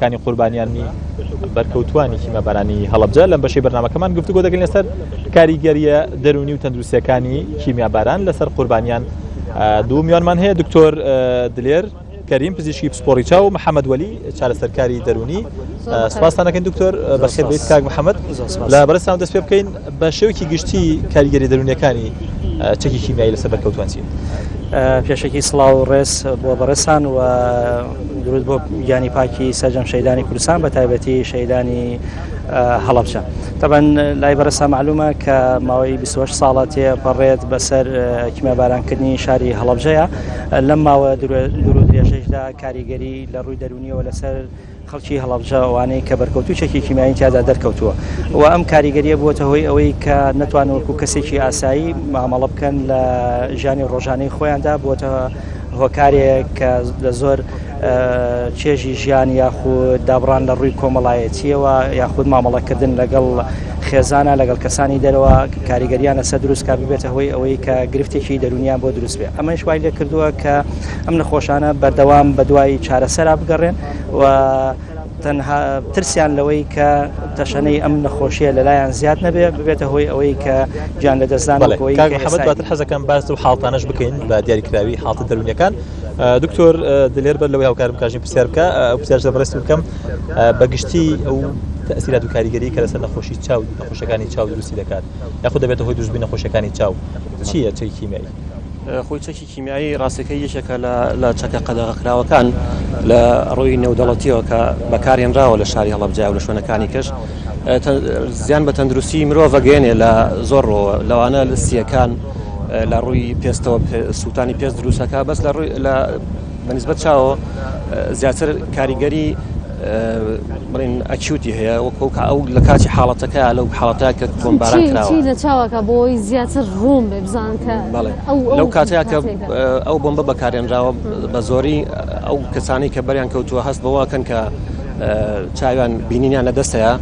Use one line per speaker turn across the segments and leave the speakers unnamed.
كانی قوربانیانی بەرکەوتوانی کیمیابارانی هەڵەبجە لەم بەشەی بەرنامەکەمان گفتوگۆ دەکەین لەسەر کاریگەریە دەرونی و تەندروستیەکانی کیمیاباران لەسەر قوربانیان. دوو میوانمان هەیە دکتۆر دلێر کەریم پزیشکی پسپۆڕی چاو و محەممەد وەلی چارەسەرکاری دەرونی. سپاسان دەکەین دکتۆر بەخێر بێت کاک محەممەد. لە بەرزتان دەست پێ بکەین بە شێوەیەکی گشتی کاریگەری دەرونیەکانی چەکی کیمیایی لەسەر بەرکەوتوان چین؟
پێشێکی سڵاو و ڕێز بۆ بەڕێسان و درود بۆ گیانی پاکی سەرجەم شەیدانی کوردستان بە تایبەتی شەیدانی هەڵەبجە. طبعا لای بەرەسا معلومە کە ماوەی 28 ساڵە تێپەڕێت بەسەر کیمیابارانکردنی شاری هەڵەبجەیە. لەم ماوە دوور و درێژەشدا کاریگەری لە ڕووی دەرونیەوە لەسەر خەڵکی هەڵەبجە ئەوانەی کە بەرکەوتوو چەکی کیمیایی تیادا دەرکەوتووە و ئەم کاریگەریە بووەتە هۆی ئەوەی کە نەتوان وەکو کەسێکی ئاسایی مامەڵە بکەن لە ژیانی ڕۆژانەی خۆیاندا، بووەتە هۆکارێک کە لە زۆر چێژی ژیان یاخود دابڕان لە ڕووی کۆمەڵایەتیەوە یاخود مامەڵەکردن لەگەڵ خێزانە لەگەڵ کەسانی دەرەوە کاریگەریان لەسەر دروستکە ببێتە هۆی ئەوەی کە گرفتێکی دەرونیان بۆ دروست بێ. ئەمەش وای لێ کردووە کە ئەم نەخۆشانە بەردەوام بە دوای چارەسەرا بگەڕێن و تەنها ترسیان لەوەی کە تەشەنەی ئەم نەخۆشیە لەلایەن زیاد نەبێ ببێتە هۆی ئەوەی کە گیان لە دەستدانەوەی
حەمەد حەزەکەم باس و حاڵتانەش بکەین بە دیاریکراوی حاڵتە دەرونیەکان. دکتۆر دلێر بەر لەوەی هاوکارم کاژین پرسیار بکە ئەو پرسیارە بەڕێستی بکەم بەگشتی ئەو تەئسیرات و کاریگەری کە لەسەر نەخۆشی چاو نەخۆشەکانی چاو دروستی دەکات یاخود دەبێتە هۆی دروستبوونی نەخۆشەکانی چاو چییە چەکی کیمیایی؟
خۆی چەکی کیمیایی ڕاستەکەی یەکێکە لە چەکە قەدەغەکراوەکان لە ڕووی نێودەوڵەتیەوە کە بەکارهێنراوە لە شاری هەڵەبجە و لە شوێنەکانی کەش زیان بە تەندروستی مرۆڤ گەێنێ لە زۆر ڕۆوە لەوانە لەستیەکان لە ڕووی پێستەوە سووتانی پێست دروستەکە بەس لە ڕووی بەنسبەت چاوە زیاتر کاریگەری بڵین ئەکیوتی هەیە وەکو ئەو لە کاتی حاڵەتەکە لەو حاڵەتە کە بۆمباران کراوە
لە چاوەکە بۆی زیاتر ڕوون بێ بزان کە
لەو کاتەیە کە ئەو بۆمبە بەکارهێنراوە بە زۆری ئەو کەسانی کە بەریان کەوتووە هەست بەوەکەن کە چاویان بینینیان لەدەستەیە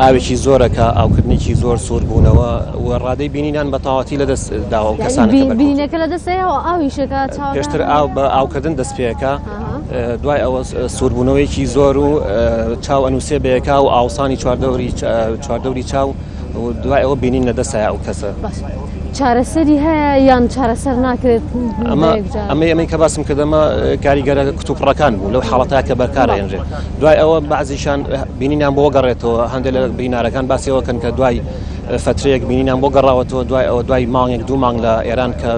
ئاوێکی زۆرەکە ئاوکردنێکی زۆر سوور بوونەوە و ڕادەی بینینیان بە تەواوەتی لەدەست داوە کەسانەکە
بینینەکە لەدەستەیە و ئاویشەکە
پێشتر ئاو بە ئاوکردن دەست پێەکە دوای ئەوە سووربوونەوەیکی زۆر و چاو ئەنووسێ بەیەکا و ئاوسانی چواردەوری چاو و دوای ئەوە بینین لەدەستە ئەو کەسە.
چارەسەری هەیە یان چارەسەر ناکرێت؟
ئەمەی کە باسم کردەمە کاریگەرە کتوپڕەکان بوو لەو حاڵەتە کە بەرکارهێنرێت. دوای ئەوە بەعزیشان بینینیان بۆ گەڕێتەوە هەندێک لە بینارەکان باسیەوەکەن کە دوای فترەیەک بینینیان بۆ گەڕاوەتەوە دوای مانگێک دوو مانگ لە ئێران کە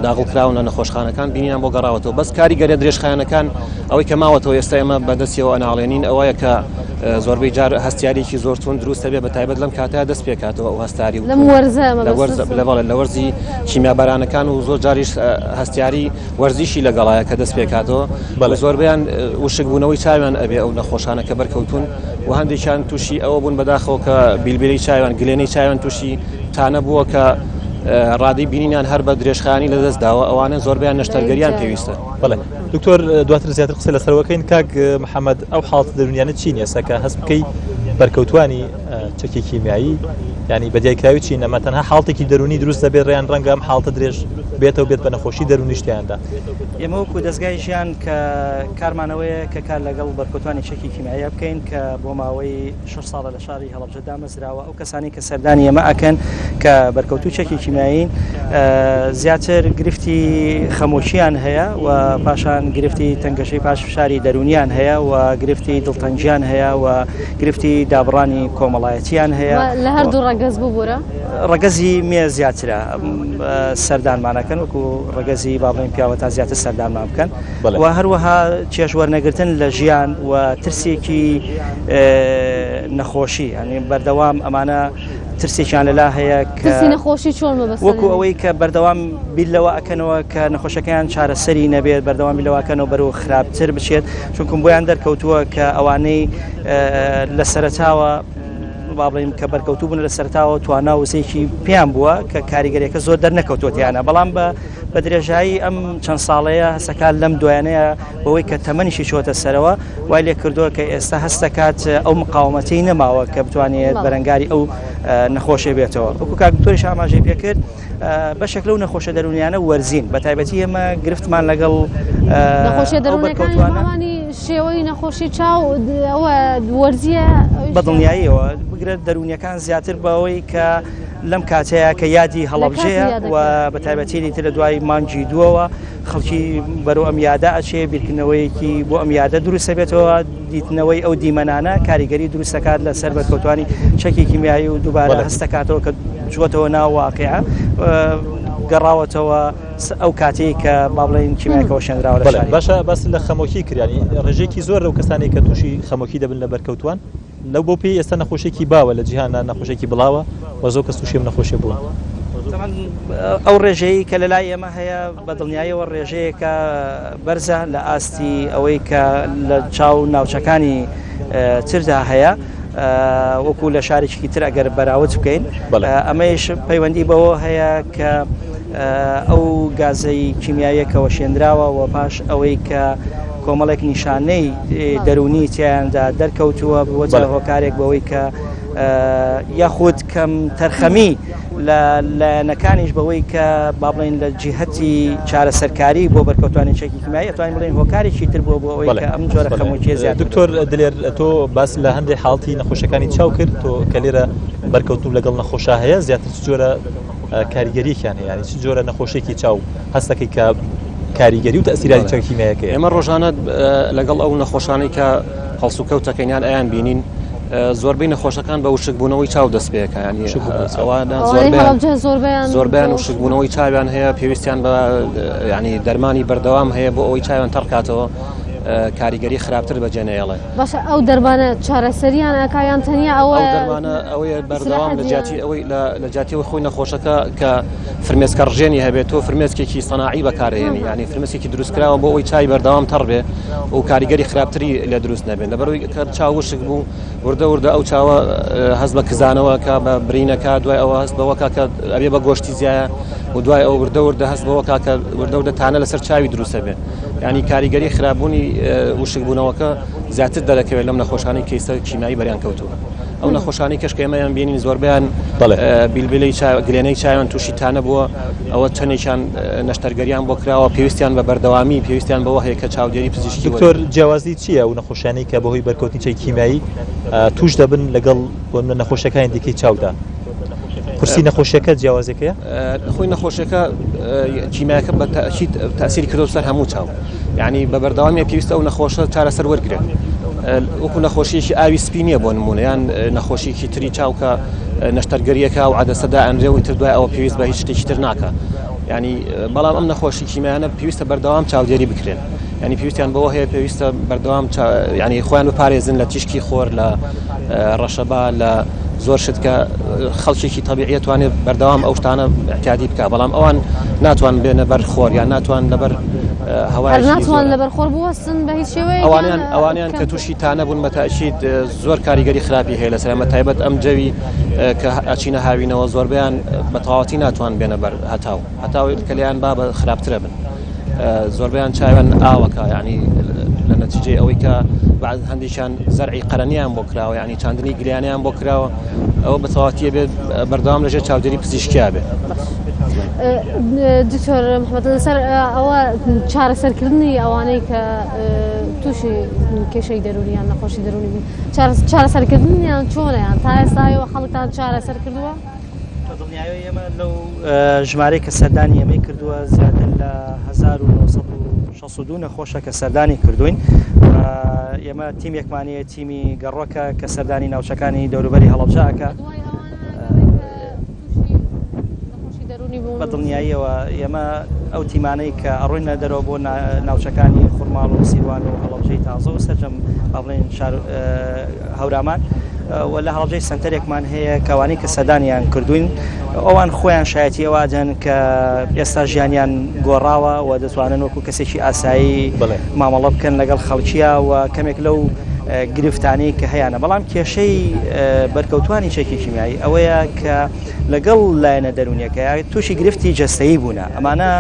داغڵکراونە نەخۆشخانەکان بینیان بۆ گەڕاوەتەوە. بەس کاریگەرە درێژخایەنەکان ئەوەی کە ماوەتەوە ئێستا ئێمە بەدەستیەوە ئەناڵێنین ئەوەیە کە زۆربەی جار هەستیارێکی زۆر تون دروستە بێ بە تایبەت لەم کاتەیە دەست پێکاتەوە ئەو هەستاری لە وەرزی کیمیابارانەکان و زۆر جاریش هەستیاری وەرزیشی لەگەڵایە کە دەست پێکاتەوە زۆربیان وشکبوونەوەی چاویان ئەبێ ئەو نەخۆشانە کە بەرکەوتون و هەندێکیان تووشی ئەوە بوون بەداخەوە کە بیلبیلەی چاویان گلێنەی چاویان تووشی تانە بووە کە ڕادەی بینینیان هەر بە درێژخایانی لەدەستداوە ئەوانە زۆربیان نەشتەرگەریان پێویستە.
بەڵێ دکتۆر دواتر زیاتر قسە لەسەرەوەکەین کاک محەممەد ئەو حاڵەتە دەرونیانە چین ئێستا کە هەست بکەی بەرکەوتوانی چەکی کیمیایی ینی بەدیایکراوی چین ئەمە تەنها حاڵتێکی دەرونی دروست دەبێت ڕێیان ڕەنگە ئەم حاڵتە درێژ بێتەوە بێت بە نەخۆشی دەرونی شتیاندا.
ئێمە وەکو دەستگای ژیان کە کارمانەوەیە کە کار لەگەڵ بەرکەوتوانی چەکی کیمیایی بکەین کە بۆ ماوەی 6 ساڵە لە شاری هەڵەبجە دامەزراوە ئەو کەسانی کە سەردانی ئێمە ئەکەن کە بەرکەوتوو چەکی کیمیایین زیاتر گرفتی خەمۆچیان هەیە و پاشان گرفتی تەنگەشەی پاش فشاری دەرونیان هەیە و گرفتی دڵتەنجیان هەیە و گرفتی دابڕانی کۆمەڵایەتیان هەیە.
لە هەردوو ڕەگەز ببوورە
ڕگەزی مێ زیاترە سەردانمانەکەن وەکو ڕگەزی با بڵێن پیاوە تا زیاتر سەردانمان بکەن و هەروەها چێژوەرنەگرتن لە ژیان و ترسێکی نەخۆشی هەنی بەردەوام ئەمانە ترسێکیان لەلا هەیە کە
نەخۆشی چۆن
وەکو ئەوەی کە بەردەوام بیلەوە ئەکەنەوە کە نەخۆشەکەیان چارەسەری نەبێت بەردەوام بیلەوەکەنەوە بەرەوە خراپتر بچێت چونکم بۆیان دەرکەوتووە کە ئەوانەی لە سەرەتاوە با بڵێم کە بەرکەوتوو بوون لە سەرتاوە توانا وسێکی پێیان بووە کە کاریگەریەکە زۆر دەرنەکەوتوتیانە بەڵام بە درێژایی ئەم چەند ساڵەیە هەستەکان لەم دوایانەیە بەوەی کە تەمەنیشی چۆتە سەرەوە وای لێ کردووە کە ئێستا هەست دەکات ئەو مقاومەتەی نەماوە کە بتوانێت بەرەنگاری ئەو نەخۆشیە بێتەوە. وەکو کاک دکتۆریش ئاماژەی پێکرد بەشێک لەو نەخۆشە دەرونیانە وەرزین بە تایبەتی ئێمە گرفتمان لەگەڵ
نەخۆشیە دەرونەکانی شێوەی نەخۆشی چاو ئەوە وەرزیە
بەدڵنیاییەوە بگرێت دەرونیەکان زیاتر بەوەی کە لەم کاتەیە کە یادی هەڵەبجەیە و بە تایبەتی تر لە دوای مانگی دووەوە خەڵکی بەرەو ئەم یادە ئەچێ بیرکردنەوەیەکی بۆ ئەم یادە دروستە بێتەوە دیتنەوەی ئەو دیمەنانە کاریگەری دروست دەکات لەسەر بەرکەوتوانی چەکی کیمیایی و دووبارە هەست دەکاتەوە کە چوەتەوە ناو واقعە گەڕاوەتەوە ئەو کاتەیە کە با بڵێن کیمیاکەوە شێنراوە لە شاری.
باشە باس لە خەمۆکی کردیانی ڕێژێکی زۆر لەو کەسانی کە تووشی خەمۆکی دەبن لە بەرکەوتوان لەو بۆ پێی ئێستا نەخۆشێکی باوە لە جیهانە نەخۆشێکی بڵاوە و زۆر کەس تووشیم نەخۆشی بووە.
ئەو ڕێژەیە کە لە لای ئێمە هەیە بە دڵنیاییەوە ڕێژەیەکە بەرزە لە ئاستی ئەوەی کە لە چاو ناوچەکانی تردا هەیە وەکو لە شارێکی تر ئەگەر بەراورد بکەین ئەمەش پەیوەندی بەوە هەیە کە ئەو گازەی کیمیاییەکەوە شێنراوە و پاش ئەوەی کە کۆمەڵێک نیشانەی دەرونی تیاندا دەرکەوتووە بووەتە هۆکارێک بەوەی کە یاخود کەم تەرخەمی لایەنەکانیش بەوەی کە با بڵێن لە جیهەتی چارەسەرکاری بۆ بەرکەوتوانی چەکی کیمیایی ئەتوانین بڵێن هۆکارێکی تر بووە بۆ ئەوەی کە ئەم جۆرە خەمۆکیە زیاتر.
دکتۆر دلێر تۆ باس لە هەندێک حاڵتی نەخۆشەکانی چاو کرد تۆ کە لێرە بەرکەوتوو لەگەڵ نەخۆشە هەیە زیاتر چ جۆرە کاریگەریەکیان هەیە یانی چ جۆرە نەخۆشێکی چاو هەستەکەی کە کاریگەری و تەسیراتی چەکی کیمیاییەکە
ئێمە ڕۆژانە لەگەڵ ئەو نەخۆشانەی کە هەڵسوکەوتەکەیان ئەیان بینین زۆربەی نەخۆشەکان بە وشکبوونەوەی چاو دەست پێەکە ینی زۆربیان وشکبوونەوەی چاویان هەیە پێویستیان بە ینی دەرمانی بەردەوام هەیە بۆ ئەوەی چاویان تەڕکاتەوە کاریگەری خراپتر بەجێنەیەڵێ.
باشە ئەو دەرمانە چارەسەریان ئەکایان تەنیا ئەوە
دەرمانە ئەوەیە بەردەوام لە جاتی ئەوەی لە جاتیەوەی خۆی نەخۆشەکە کە فرمێسکە ڕژێنی هەبێتەوە فرمێسکێکی سەناعی بەکارهێنی ینی فرمێسێکی دروستکراوە بۆ ئەوی چای بەردەوام تەڕ بێ و کاریگەری خراپتری لە دروست نەبێت لەبەرەوەی کە چاو وشک بوو وردە ئەو چاوە هەست بە کزانەوە کە بە برینەکە دوای ئەوە هەست بەوە کە ئەبێ بە گۆشتی زیایە و دوای ئەو وردە هەست بەوە کاکە وردەتانە لەسەر چاوی دروستە بێ ینی کاریگەری خراپبوونی وشکبوونەوەکە زیاتر دەکەوێت لەم نەخۆشانی کەیسە کیمیایی بەریان کەوتووە. ئەو نەخۆشانی کەشکە ئێمەیان بینین زۆربیان بیلبیلەی گلێنەی چاویان تووشی تانە بووە ئەوە چەندێکیان نەشتەرگەریان بۆ کراوە پێویستیان بە بەردەوامی پێویستیان بەوە هەیە کە چاودێری پزیشکی.
دکتۆر جیاوازی چییە و نەخۆشیانەی کە بەهۆی بەرکەوتنی چەکی کیمیایی توش دەبن لەگەڵ نەخۆشیەکانی دیکەی چاودا قورسی نەخۆشیەکە جیاوازەکەیە؟
خۆی نەخۆشیەکە کیمیاکە بە تەسیری کردو سەر هەموو چاو یعنی بە بەردەوامی پێویستە ئەو نەخۆشە چارەسەر وەرگرێت وەکو نەخۆشیەکی ئاوی سپینیە بۆ نمونە یان نەخۆشیکی تری چاوکە نەشتەرگەریەکە و عادەسەدا ئەنرێەوەی تر دوای ئەوە پێویست بە هیچ شتێکی تر ناکە ینی بەڵام ئەم نەخۆشی کیمیانە پێویستە بەردەوام چاودێری بکرێن ینی پێویستیان بەوە هەیە پێویستە بەردەوام ینی خۆیان بپارێزن لە تیشکی خۆر لە ڕەشەبا لە زۆر شت کە خەڵکێکی تەبیعی توانێت بەردەوام ئەو شتانە احتیاطی بکە بەڵام ئەوان ناتوان بێنە بەر خۆر یان ناتوان لەبەر هەوای
ناتوان لەبەر خۆر بوەستن بە هیچ شێوەیە
ئەوانیان کە تووشی تانە بوون بە تاکید زۆر کاریگەری خراپی هەیە لەسەر ئەمە تایبەت ئەم جەوی کە ئەچینە هاوینەوە زۆربیان بە تەواوەتی ناتوان بێنە بەر هەتاو کەلیان با بە خراپترە بن زۆربیان چاویان ئاوەکە یعنی لە نەتیجەی ئەوەی کە بعد هەندێکیان زەرعی قەرەنیان بۆ کراوە یعنی چاندنی گلیانیان بۆ کراوە ئەوە بە تەواوەتیە بێت بەردەوام لەژێر چاودێری پزیشکیا بێت.
دکتۆر محەممەد لەسەر ئەوە چارەسەرکردنی ئەوانەی کە تووشی کێشەی دەرونیان نەخۆشی دەرونی بوون چارەسەرکردنیان چۆنیان تا ئێستاەوە خەڵکتان چارەسەر کردووە؟
دڵنیایی ئێمە لەو ژمارەی کە سەردانی ئێمەی کردووە زیاتر لە 1962 نەخۆشە کە سەردانی کردوین ئێمە تیمێکمانەیە تیمی گەڕۆکە کە سەردانی ناوچەکانی دەوروبەری هەڵەبجەکە بە دڵنیاییەوە ئێمە ئەو تیمانەی کە ئەڕووینە دەرەوە بۆ ناوچەکانی خوڕماڵ و سیروان و هەڵەبجەی تازە و سەرجەم بڵێن هەورامان و لە هەڵبجەی سنتەرێکمان هەیە کەوانی کە سەردانیان کردوین ئەوان خۆیان شایەتی ئەوادەن کە ئێستا ژیانیان گۆڕاوە و دەتوانن وەکو کەسێکی ئاسایی مامەڵە بکەن لەگەڵ خەڵکیە و کەمێک لەو گرفتانەی کە هەیەە بەڵام کێشەی بەرکەوتوانی چەکی کیمیایی ئەوەیە کە لەگەڵ لایەنە دەرونیەکە تووشی گرفتی جەستەیی بوونە ئەمانە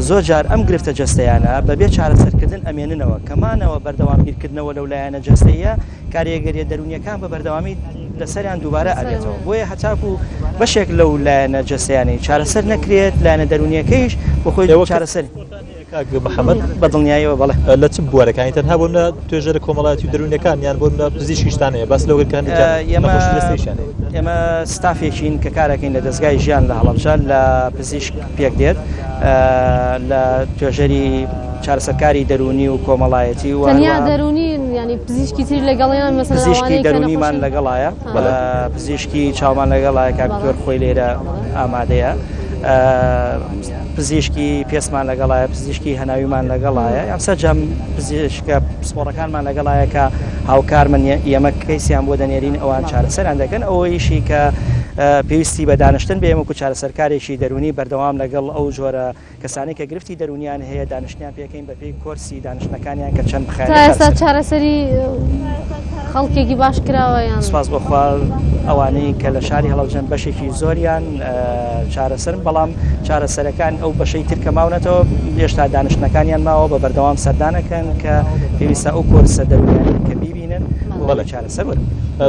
زۆر جار ئەم گرفتە جەستەیانە بەبێ چارەسەرکردن ئەمێننەوە کەمانەوە بەردەوامگیرکردنەوە لەو لایەنە جەستەیە کاریگەریە دەرونیەکان بە بەردەوامی لەسەریان دووبارە ئەرێتەوە بۆیە هەتاکو بەشێک لەو لایەنە جەستەیانی چارەسەر نەکرێت لایەنە دەرونیەکەیش بۆ خۆی چارەسەر
محەممەد
بەدڵنیایەوە بەڵێ
لە چ بوارەکانی تەنها بۆ توێژەرە کۆمەڵاتی دەرونیەکان یان بۆ پزیشکیشتانەیە باس لەوەکان
ئێمە ستافێکین کە کارەکەین لە دەستگای ژیان لە هەڵەبجە لە پزیشک پێک دێت لە توێژەری چارەسەرکاری دەرونی و کۆمەڵایەتی و
تەنیا دەرونی ینی پزیشکی تر لەگەڵیان مەسەلا
پزیشکی دەرونیمان لەگەڵایە پزیشکی چاومان لەگەڵایە کاکتۆر خۆی لێرە ئامادەیە پزیشکی پێسمان لەگەڵایە پزیشکی هەناویمان لەگەڵایە یان سەرجەم پزیشکە پسپۆڕەکانمان لەگەڵایە کە هاوکارمن ئێمە کەیسیان بۆ دەنێرین ئەوان چارەسەران دەکەن ئەوەیشی کە پێویستی بە دانیشتن بێ ئێمەکو چارەسەرکارێکی دەرونی بەردەوام لەگەڵ ئەو جۆرە کەسانی کە گرفتی دەرونیان هەیە دانیشتیان پێکەین بەپێی کۆرسی دانیشتەکانیان کە چەند بخایە
ئێستا چارەسەری خەڵکێکی باش کراوە یان
سپاس بەخوا ئەوانەی کە لە شاری هەڵەبجەن بەشێکی زۆریان چارەسەرن بەڵام چارەسەرەکان ئەو بەشەی ترکە ماونەتەوە هێشتا دانیشتەکانیان ماوە بە بەردەوام سەردانەکەن کە پێویستە ئەو کۆرسە دەرونیانی کە بیبینن بەڵێ چارەسەر بن.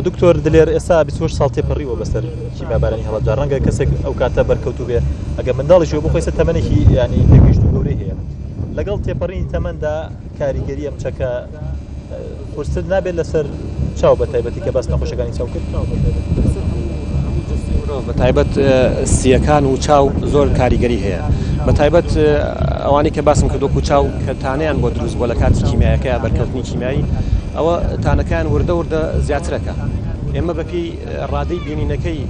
دکتۆر دلێر ئێستا 28 ساڵ تێپەڕیوە بەسەر کیمیابارانی هەڵەبجە ڕەنگە کەسێک ئەو کاتە بەرکەوتوو بێ ئەگە منداڵیشەوە بۆ خۆی تەمەنێکی ینی تێگەیشت و گەورەی هەیە لەگەڵ تێپەڕینی تەمەندا کاریگەری ئەم چەکە قورستر نابێت لەسەر چاو بە تایبەتی کە باس نەخۆشەکانی چاو کرد
بە تایبەت سیەکان و چاو زۆر کاریگەری هەیە بە تایبەت ئەوانی کە باسم کردوکو چاو کە تانیان بۆ دروست بۆ لە کاتی کیمیایەکە بەرکەوتنی کیمیایی ئەوە تانەکان وردە زیاترەکە ئێمە بەپی ڕادەی بینینەکەی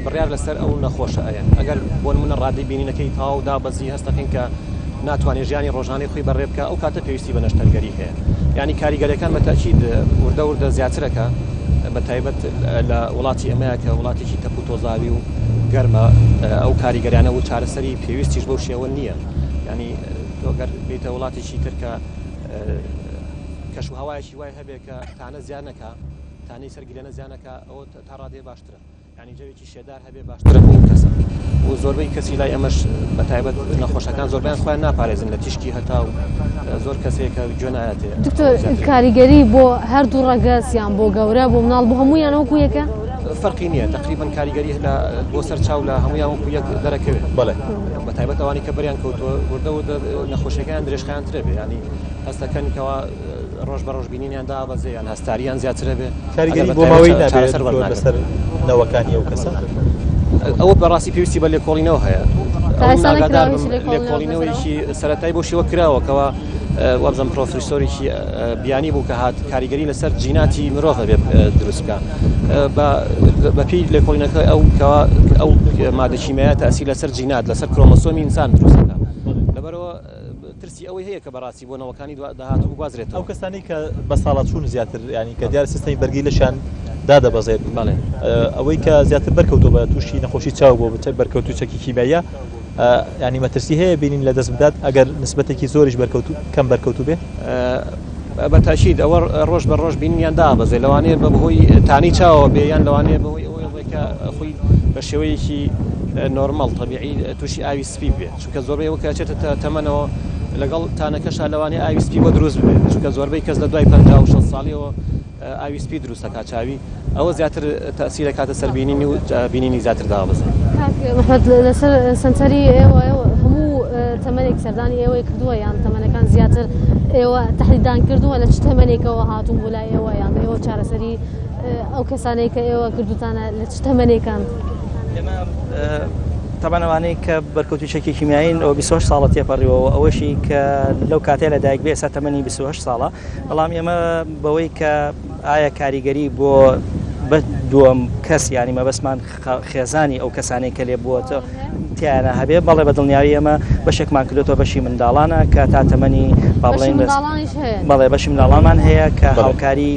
بڕیار لەسەر ئەو نەخۆشە ئەیە ئەگەر بۆ نمونە ڕادەی بینینەکەی تاو دابەزی هەستەکەین کە ناتوانێت ژیانی ڕۆژانەی خۆی بەڕێ بکە ئەو کاتە پێویستی بە نەشتەرگەری هەیە ینی کاریگەریەکان بەتاکید وردە زیاترەکە بە تایبەت لە وڵاتی ئەمەیە کە وڵاتێکی تەپ و تۆزاوی و گەرمە ئەو کاریگەریانە و چارەسەری پێویستیش بەو شێوە نییە ینی تۆگەر بێتە وڵاتێکی ترکە کەش و هەوایەکی وای هەبێ کە تانە زیانەکە تانەی سەرگیرەنە زیانەکە ئەوە تا ڕادێ باشترە ینی جەوێکی شێدار هەبێ باشترە بۆ کەسە و زۆربەی کەسی لای ئەمەش بە تایبەت نەخۆشەکان زۆربیان خۆیان ناپارێزن لە تیشکی هەتا و زۆر کەسێکە گوێنایەتێ
دکتۆر کاریگەری بۆ هەردوو ڕەگەسیان بۆ گەورە بۆ مناڵ بۆ هەموویان وەکو یەکە
فەرقی نییە تقریبا کاریگەری بۆ سەر چاو لە هەمویان وەکو یەک دەرەکەوێت
بەڵێ
بە تایبەت ئەوانی کە بەریان کەوتووە وردە نەخۆشیەکان درێژخیان ترە بێ ینی هەستەکەن کەوا ڕۆژ بە ڕۆژ بینینیان دابەزێ یان هەستاریان زیاترە بێ
کاریگەری بۆ ماوەی نابێت لەسەر نەوەکانی ئەو کەسە
ئەوە بەڕاستی پێویستی بە لێکۆڵینەوە هەیە لێکۆڵینەوەیکی سەرەتایی بۆ شێوە کراوەکەوە وابزەم پرۆفیسۆریکی بیانی بوو کە هات کاریگەری لەسەر جیناتی مرۆڤ بێ دروست بکە بەپی لێکۆڵینەکە ئەو مادە کیمیایە تاسی لەسەر جینات لەسەر کرۆمۆسۆمی ئینسان دروستەکە لەبەرەوە ترسی ئەوەی هەیە کە بەڕاستی بۆ نەوەکانی داهاتوو بگوازرێتەوە
ئەو کەسانی کە بە ساڵات چوون زیاتر ینی کە دیارە سیستەمی بەرگی لەشان دادەبەزێت
بەڵێ
ئەوەی کە زیاتر بەرکەوتۆ بە تووشی نەخۆشی چاو بۆ بچێت بەرکەوتو چەکی کیمیایە ینی مەترسی هەیە بینین لە دەست بدات ئەگەر نسبەتێکی زۆریش کەم بەرکەوتو بێ
بە تاشید ئەوە ڕۆژ بە ڕۆژ بینیان دابەزێ لەوانەیە بە بەهۆی تانی چاوە بێ یان لەوانەیە بەهۆی ئەوەیەکە خۆی بە شێوەیەکی نۆرمەڵ طبیعی تووشی ئاوی سپی بێت چونکە زۆربەی ئەوە کەچێتە تەمەنەوە لەگەڵ تانەکەشا لەوانەیە ئاوی سپی بۆ دروست بێت چونکە زۆربەی کەس لە دوای 56 ساڵیەوە ئاوی سپی دروستەکە چاوی ئەوە زیاتر تەسیرە کاتە سەر بینینی و بینینی زیاتر دابەزێت
محمەد لەسەر سنتەری ئێوە هەموو تەمەنێک سەردانی ئێوەی کردووە یان تەمەنەکان زیاتر ئێوە تەحلیلدان کردووە لە چ تەمەنێکەوە هاتوون بۆ لای ئێوە یان ئێوە چارەسەری ئەو کەسانەی کە ئێوە کردوتانە لە چ تەمەنێکان
تەبانەوانەی کە بەرکەوتی چەکی کیمیایین ئەو 28 ساڵە تێپەڕیەوە ئەوەشی کە لەو کاتێ لە دایک بێ ئێستا تەمەنی 28 ساڵە بەڵام ئێمە بەوەی کە ئایا کاریگەری بۆ بە دووەم کەس ینی مەبەسمان خێزانی ئەو کەسانەی کە لێ بووەتە تیانە هەبێ بەڵێ بە دڵنیاوی ئێمە بەشێکمان کردوەوە بەشی منداڵانە کە تا تەمەنی بەڵێ بەشی منداڵانمان هەیە کە هاوکاری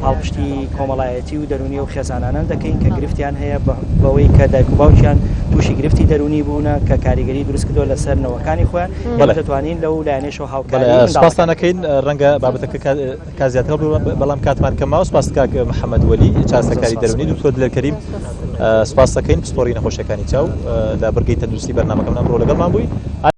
پاڵپشتی کۆمەڵایەتی و دەرونی و خێزانانان دەکەین کە گرفتیان هەیە بەوەی کە دایک و باوکیان تووشی گرفتی دەرونی بوونە کە کاریگەری دروست کردو لەسەر نەوەکانی خۆیان دەتوانین لەو لایەنەشەوە هاوکاری
سپاسانەکەین ڕەنگە بابەتەکە کازیاتر بەڵام کاتمان کەماوە سپاس کاک محەممەد وەلی چاسەکاری دەرونی دکتۆر دلەرکەریم سپاس دەکەین پسپۆڕی نەخۆشیەکانی چاو لە بەرگەی تەندروستی بەرنامەکەم ئەمڕۆ لەگەڵمان بووی.